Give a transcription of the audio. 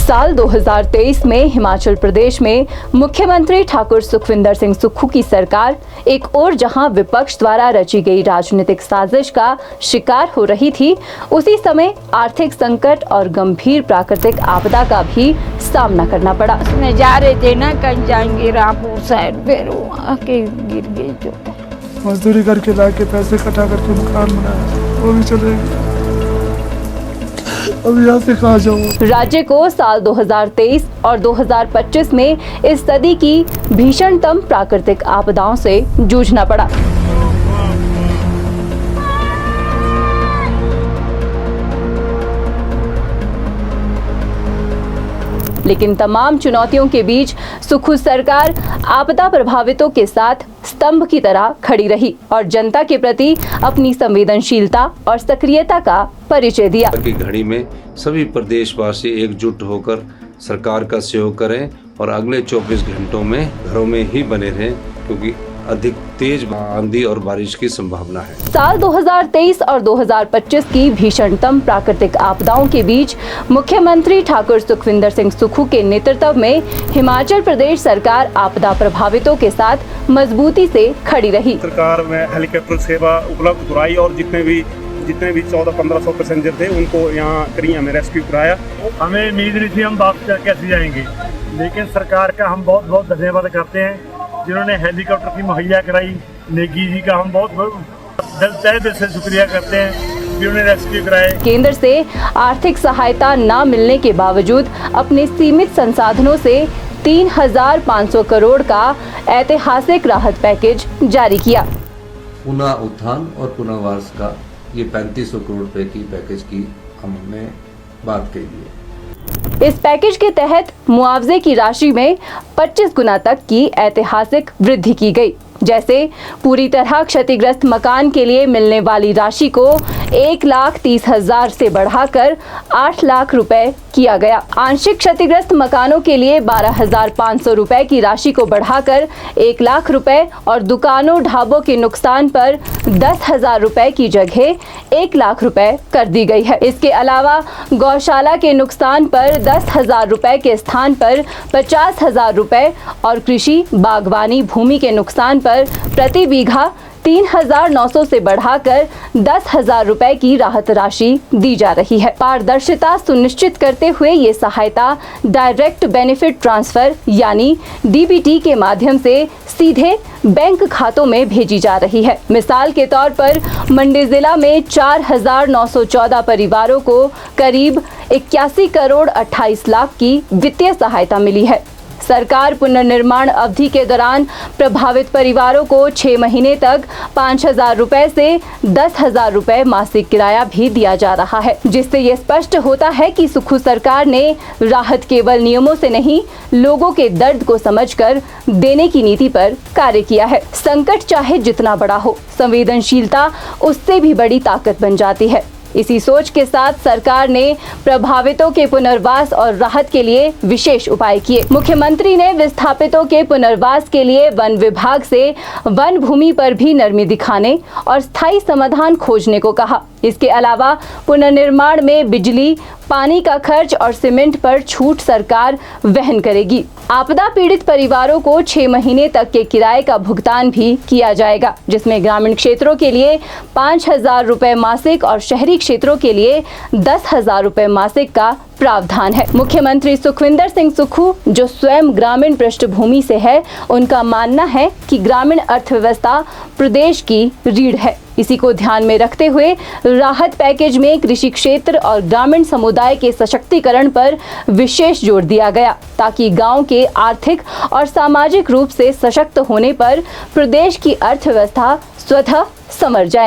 साल 2023 में हिमाचल प्रदेश में मुख्यमंत्री ठाकुर सुखविंदर सिंह सुक्खू की सरकार एक ओर जहां विपक्ष द्वारा रची गई राजनीतिक साजिश का शिकार हो रही थी, उसी समय आर्थिक संकट और गंभीर प्राकृतिक आपदा का भी सामना करना पड़ा। उसमें जा रहे थे ना, कहीं जाएंगे रामपुर साइड, फिर आके गिर गए। जो मजदूरी करके लाके पैसे इकट्ठा करके मकान बनाया, वो भी चले गए। अब यहाँ से कहाँ जाऊँ? राज्य को साल 2023 और 2025 में इस सदी की भीषणतम प्राकृतिक आपदाओं से जूझना पड़ा। लेकिन तमाम चुनौतियों के बीच सुक्खू सरकार आपदा प्रभावितों के साथ स्तंभ की तरह खड़ी रही और जनता के प्रति अपनी संवेदनशीलता और सक्रियता का परिचय दिया। की घड़ी में सभी प्रदेशवासी एकजुट होकर सरकार का सहयोग करें और अगले 24 घंटों में घरों में ही बने रहें, क्योंकि अधिक तेज आंधी और बारिश की संभावना है। साल 2023 और 2025 की भीषणतम प्राकृतिक आपदाओं के बीच मुख्यमंत्री ठाकुर सुखविंदर सिंह सुक्खू के नेतृत्व में हिमाचल प्रदेश सरकार आपदा प्रभावितों के साथ मजबूती से खड़ी रही। सरकार में हेलीकॉप्टर सेवा उपलब्ध कराई और जितने भी 1400-1500 पैसेंजर थे उनको यहाँ करिया में रेस्क्यू कराया। हमें उम्मीद नहीं थी हम वापस कैसे जाएंगे, लेकिन सरकार का हम बहुत बहुत धन्यवाद करते हैं जिन्होंने हेलीकॉप्टर की मुहैया कराई। नेगी जी का हम बहुत तहे दिल से शुक्रिया करते हैं जिन्होंने रेस्क्यू कराए। केंद्र से आर्थिक सहायता न मिलने के बावजूद अपने सीमित संसाधनों से 3500 करोड़ का ऐतिहासिक राहत पैकेज जारी किया। पुनः उत्थान और पुनर्वास का ये 3500 करोड़ रुपए की पैकेज की हमने बात कही है। इस पैकेज के तहत मुआवजे की राशि में 25 गुना तक की ऐतिहासिक वृद्धि की गई। जैसे पूरी तरह क्षतिग्रस्त मकान के लिए मिलने वाली राशि को 1,30,000 से बढ़ाकर 8 लाख रुपए किया गया। आंशिक क्षतिग्रस्त मकानों के लिए 12,500 रुपए की राशि को बढ़ाकर 1 लाख रुपए और दुकानों ढाबों के नुकसान पर 10,000 रुपए की जगह 1 लाख रुपए कर दी गई है। इसके अलावा गौशाला के नुकसान पर 10,000 रुपए के स्थान पर 50,000 रुपए और कृषि बागवानी भूमि के नुकसान पर प्रति बीघा 3,900 से बढ़ाकर 10,000 रुपए की राहत राशि दी जा रही है। पारदर्शिता सुनिश्चित करते हुए ये सहायता डायरेक्ट बेनिफिट ट्रांसफर यानी डीबीटी के माध्यम से सीधे बैंक खातों में भेजी जा रही है। मिसाल के तौर पर मंडी जिला में 4,914 परिवारों को करीब 81 करोड़ 28 लाख की वित्तीय सहायता मिली है। सरकार पुनर्निर्माण अवधि के दौरान प्रभावित परिवारों को 6 महीने तक 5,000 रुपए से 10,000 रुपए मासिक किराया भी दिया जा रहा है, जिससे ये स्पष्ट होता है कि सुक्खू सरकार ने राहत केवल नियमों से नहीं, लोगों के दर्द को समझकर देने की नीति पर कार्य किया है। संकट चाहे जितना बड़ा हो, संवेदनशीलता उससे भी बड़ी ताकत बन जाती है। इसी सोच के साथ सरकार ने प्रभावितों के पुनर्वास और राहत के लिए विशेष उपाय किए। मुख्यमंत्री ने विस्थापितों के पुनर्वास के लिए वन विभाग से वन भूमि पर भी नरमी दिखाने और स्थायी समाधान खोजने को कहा। इसके अलावा पुनर्निर्माण में बिजली, पानी का खर्च और सीमेंट पर छूट सरकार वहन करेगी। आपदा पीड़ित परिवारों को 6 महीने तक के किराए का भुगतान भी किया जाएगा, जिसमें ग्रामीण क्षेत्रों के लिए 5,000 रुपए मासिक और शहरी क्षेत्रों के लिए 10,000 रुपए मासिक का प्रावधान है। मुख्यमंत्री सुखविंदर सिंह सुक्खू, जो स्वयं ग्रामीण पृष्ठभूमि से है, उनका मानना है कि ग्रामीण अर्थव्यवस्था प्रदेश की रीढ़ है। इसी को ध्यान में रखते हुए राहत पैकेज में कृषि क्षेत्र और ग्रामीण समुदाय के सशक्तिकरण पर विशेष जोर दिया गया, ताकि गांव के आर्थिक और सामाजिक रूप से सशक्त होने पर प्रदेश की अर्थव्यवस्था स्वतः संवर जाए।